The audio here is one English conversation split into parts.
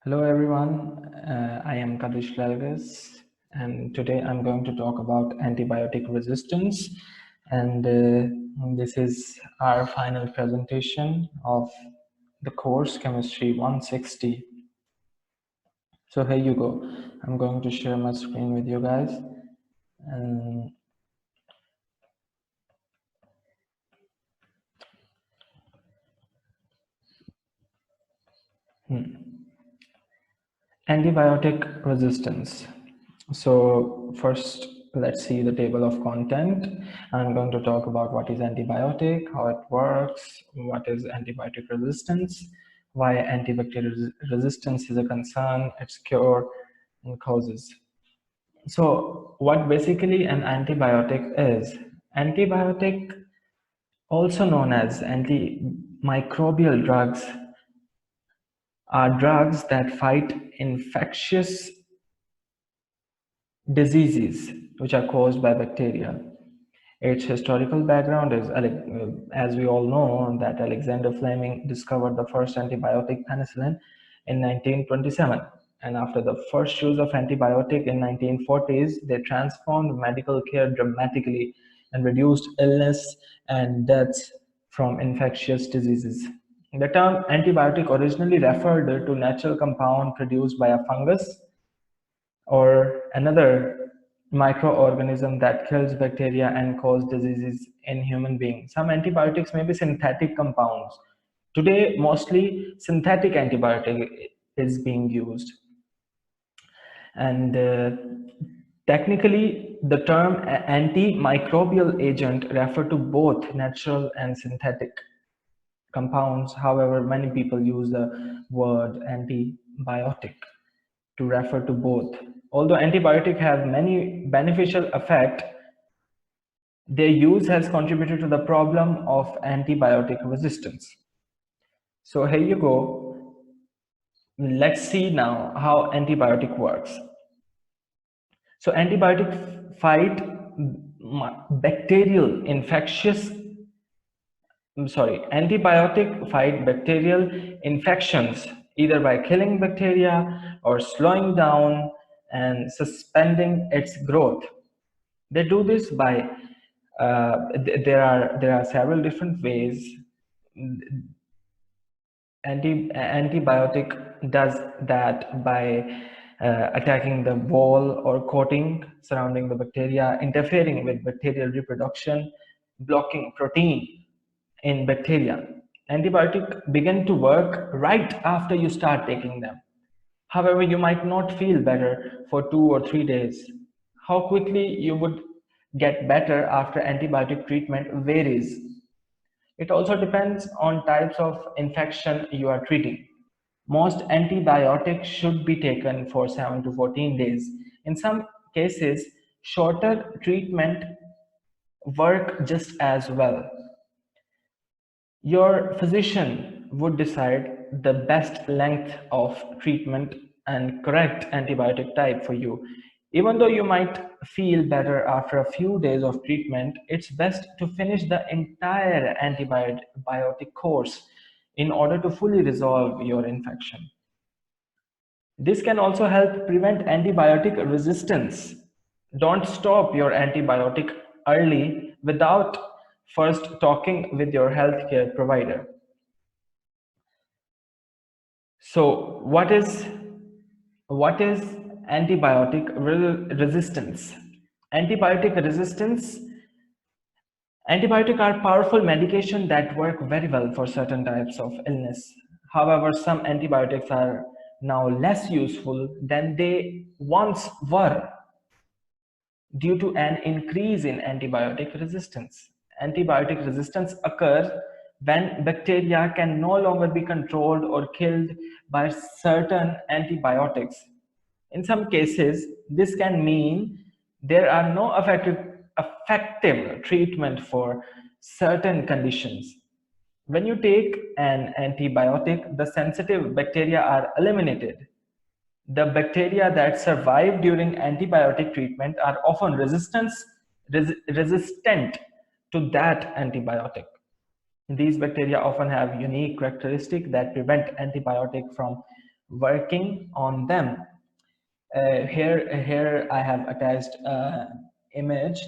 Hello everyone, I am Qadesh Flalgus, and today I'm going to talk about antibiotic resistance, and this is our final presentation of the course Chemistry 160. So here you go. I'm going to share my screen with you guys. And Antibiotic resistance. So first, let's see the table of content. I'm going to talk about what is antibiotic, how it works, what is antibiotic resistance, why antibacterial resistance is a concern, its cure, and causes. So what basically an antibiotic is? Antibiotic, also known as antimicrobial drugs, are drugs that fight infectious diseases which are caused by bacteria. Its historical background is, as we all know, that Alexander Fleming discovered the first antibiotic penicillin in 1927. And after the first use of antibiotic in 1940s, they transformed medical care dramatically and reduced illness and deaths from infectious diseases. The term antibiotic originally referred to natural compound produced by a fungus or another microorganism that kills bacteria and causes diseases in human beings. Some antibiotics may be synthetic compounds. Today, mostly synthetic antibiotic is being used. And technically, the term antimicrobial agent refer to both natural and synthetic compounds. However, many people use the word antibiotic to refer to both. Although antibiotics have many beneficial effects, their use has contributed to the problem of antibiotic resistance. So here you go. Let's see now how antibiotic works. So antibiotic fight bacterial infectious antibiotic fight bacterial infections either by killing bacteria or slowing down and suspending its growth. They do this by there are several different ways. Antibiotic does that by attacking the wall or coating surrounding the bacteria, interfering with bacterial reproduction, blocking protein in bacteria. Antibiotics begin to work right after you start taking them. However, you might not feel better for 2 or 3 days. How quickly you would get better after antibiotic treatment varies. It also depends on types of infection you are treating. Most antibiotics should be taken for 7 to 14 days. In some cases, shorter treatment work just as well. Your physician would decide the best length of treatment and correct antibiotic type for you. Even though you might feel better after a few days of treatment, it's best to finish the entire antibiotic course in order to fully resolve your infection. This can also help prevent antibiotic resistance. Don't stop your antibiotic early without first talking with your healthcare provider. So, what is antibiotic resistance? Antibiotic resistance. Antibiotics are powerful medication that work very well for certain types of illness. However, some antibiotics are now less useful than they once were due to an increase in antibiotic resistance. Antibiotic resistance occurs when bacteria can no longer be controlled or killed by certain antibiotics. In some cases, this can mean there are no effective treatment for certain conditions. When you take an antibiotic, the sensitive bacteria are eliminated. The bacteria that survive during antibiotic treatment are often resistant to that antibiotic. These bacteria often have unique characteristics that prevent antibiotic from working on them. Here I have attached image.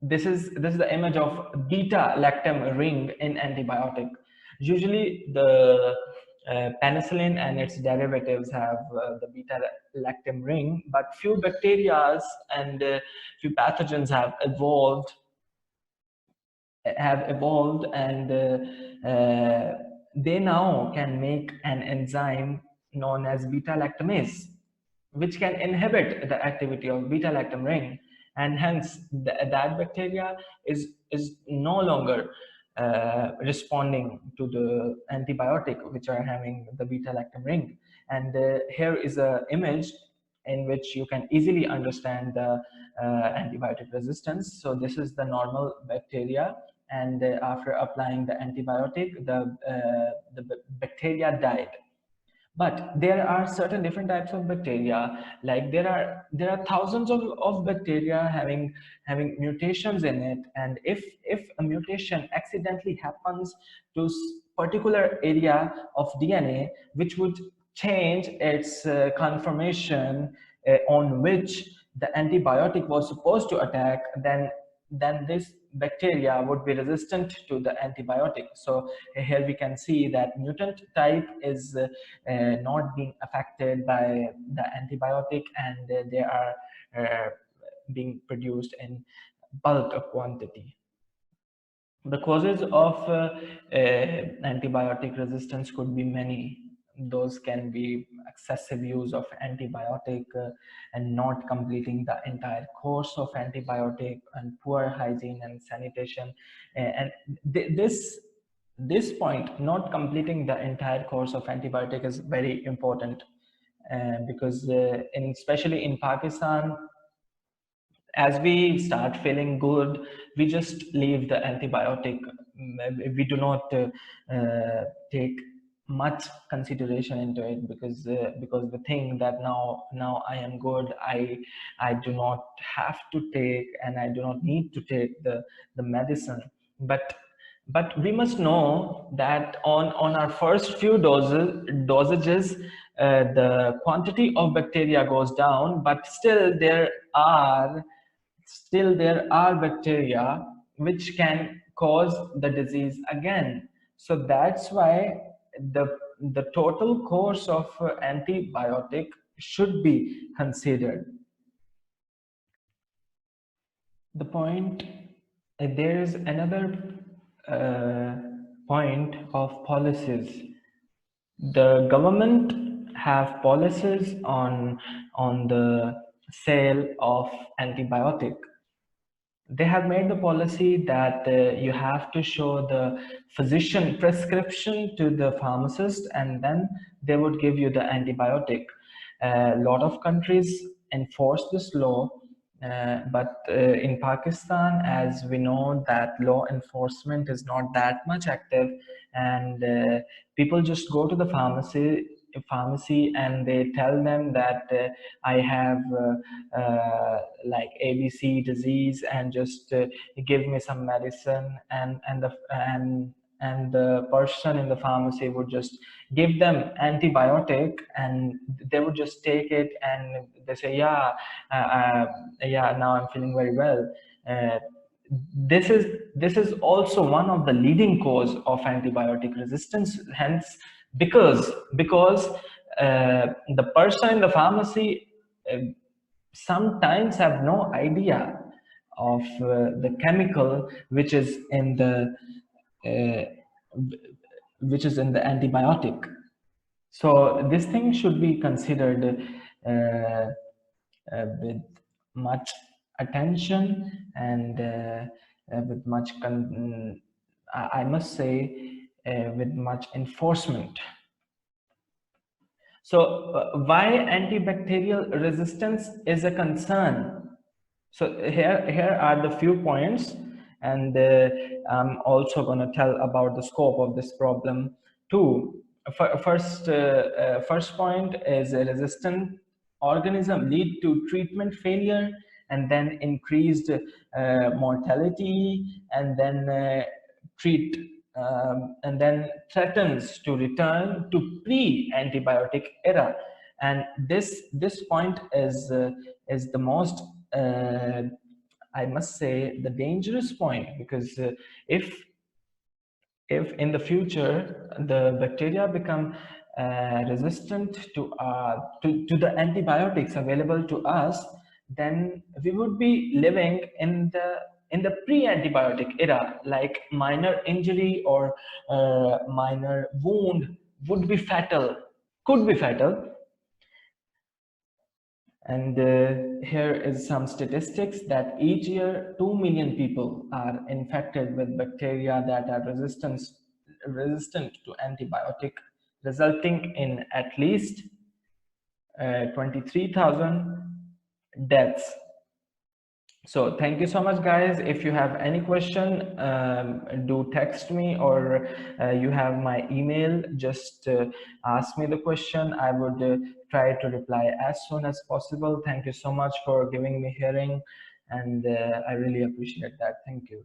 This is the image of beta lactam ring in antibiotic. Usually the penicillin and its derivatives have the beta lactam ring, but few bacteria and few pathogens have evolved, and they now can make an enzyme known as beta lactamase, which can inhibit the activity of beta lactam ring, and hence that bacteria is no longer responding to the antibiotic which are having the beta lactam ring. And here is a image in which you can easily understand the antibiotic resistance. So this is the normal bacteria, and after applying the antibiotic, the bacteria died. But there are certain different types of bacteria. Like there are thousands of bacteria having mutations in it, and if a mutation accidentally happens to particular area of DNA, which would change its conformation on which the antibiotic was supposed to attack, then this bacteria would be resistant to the antibiotic. So here we can see that mutant type is not being affected by the antibiotic, and they are being produced in bulk quantity. The causes of antibiotic resistance could be many. Those can be excessive use of antibiotic and not completing the entire course of antibiotic, and poor hygiene and sanitation. And this point, not completing the entire course of antibiotic, is very important, because especially in Pakistan, as we start feeling good, we just leave the antibiotic. We do not take much consideration into it, because we think that now I am good, I do not have to take, and I do not need to take the medicine. But we must know that on our first few dosages, the quantity of bacteria goes down, but still there are bacteria which can cause the disease again. So that's why the total course of antibiotic should be considered. The point, there is another uh, point of policies. The government have policies on the sale of antibiotic. They have made the policy that you have to show the physician prescription to the pharmacist, and then they would give you the antibiotic. A lot of countries enforce this law, but in Pakistan, as we know, that law enforcement is not that much active, and people just go to the pharmacy and they tell them that I have like ABC disease, and just give me some medicine, and the person in the pharmacy would just give them antibiotic, and they would just take it, and they say, yeah, now I'm feeling very well. uh, this is also one of the leading cause of antibiotic resistance. Hence, because the person in the pharmacy uh, sometimes have no idea of the chemical uh, which is in the antibiotic. So this thing should be considered with much attention, and with much I must say with much enforcement. So why antibacterial resistance is a concern? So here are the few points, and I'm also going to tell about the scope of this problem too. First point is a resistant organism lead to treatment failure, and then increased mortality, and then and then threatens to return to pre-antibiotic era. And this point is the most, I must say, the dangerous point, because if in the future the bacteria become resistant to the antibiotics available to us, then we would be living in the pre-antibiotic era, like minor injury or minor wound would be fatal, could be fatal. And here is some statistics that each year 2 million people are infected with bacteria that are resistant to antibiotic, resulting in at least 23,000 deaths. So thank you so much, guys. If you have any question, do text me, or you have my email. Just ask me the question. I would try to reply as soon as possible. Thank you so much for giving me hearing, and I really appreciate that. Thank you.